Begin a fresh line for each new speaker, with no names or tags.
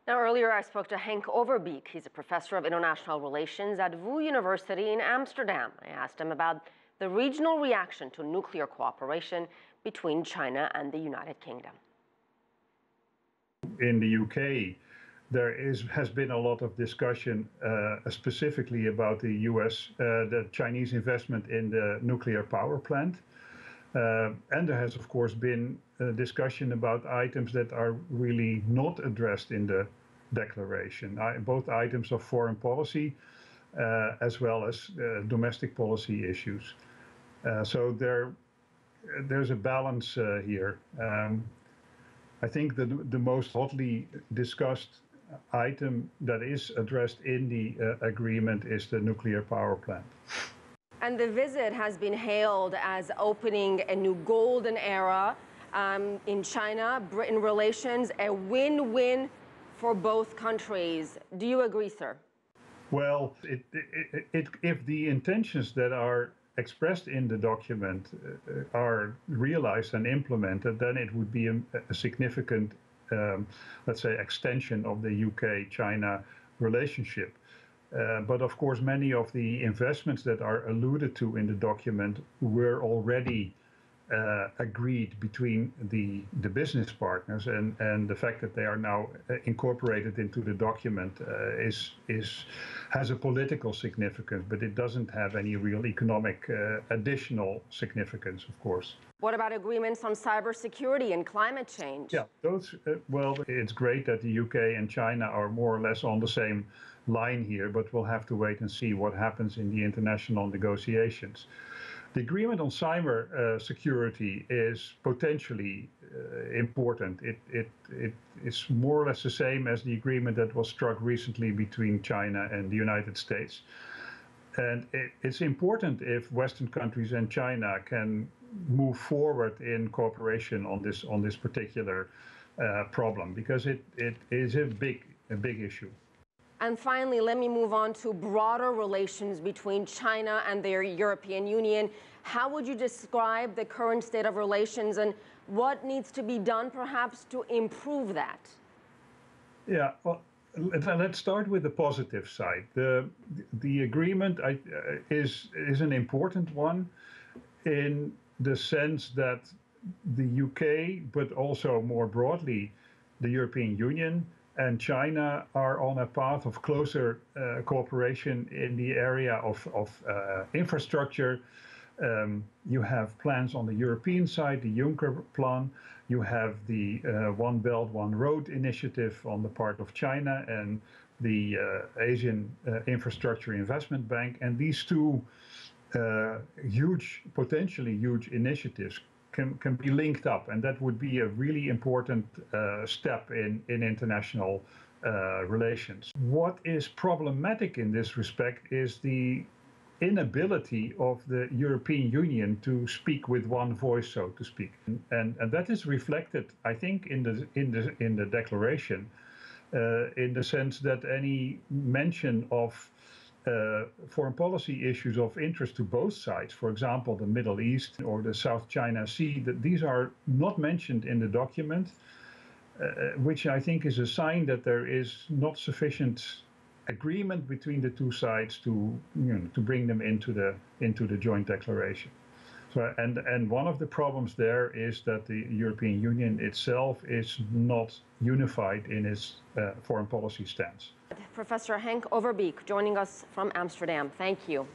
Now, earlier I spoke to Henk Overbeek. He's a professor of international relations at VU University in Amsterdam. I asked him about the regional reaction to nuclear cooperation between China and the United Kingdom.
In the UK, there has been a lot of discussion specifically about the Chinese investment in the nuclear power plant. And there has, of course, been a discussion about items that are really not addressed in the declaration, both items of foreign policy as well as domestic policy issues. So there's a balance here. I think the most hotly discussed item that is addressed in the agreement is the nuclear power plant.
And the visit has been hailed as opening a new golden era in China-Britain relations, a win-win for both countries. Do you agree, sir?
Well, if the intentions that are expressed in the document are realized and implemented, then it would be a significant, let's say, extension of the UK-China relationship. But of course, many of the investments that are alluded to in the document were already agreed between the business partners, and the fact that they are now incorporated into the document has a political significance, but it doesn't have any real economic additional significance, of course.
What about agreements on cybersecurity and climate change?
Yeah, those, well, it's great that the UK and China are more or less on the same line here, but we'll have to wait and see what happens in the international negotiations. The agreement on cyber security is potentially important. It is more or less the same as the agreement that was struck recently between China and the United States. And it's important if Western countries and China can move forward in cooperation on this particular problem, because it is a big issue.
And finally, let me move on to broader relations between China and the European Union. How would you describe the current state of relations, and what needs to be done perhaps to improve that?
Yeah, well, let's start with the positive side. The agreement is an important one in the sense that the UK, but also more broadly the European Union and China, are on a path of closer cooperation in the area of infrastructure. You have plans on the European side, the Juncker plan. You have the One Belt, One Road initiative on the part of China and the Asian Infrastructure Investment Bank. And these two potentially huge initiatives can be linked up, and that would be a really important step in international relations. What is problematic in this respect is the inability of the European Union to speak with one voice, so to speak, and that is reflected, I think, in the declaration, in the sense that any mention of foreign policy issues of interest to both sides, for example, the Middle East or the South China Sea, that these are not mentioned in the document, which I think is a sign that there is not sufficient agreement between the two sides to bring them into the joint declaration. So, and one of the problems there is that the European Union itself is not unified in its foreign policy stance.
Professor Henk Overbeek joining us from Amsterdam. Thank you.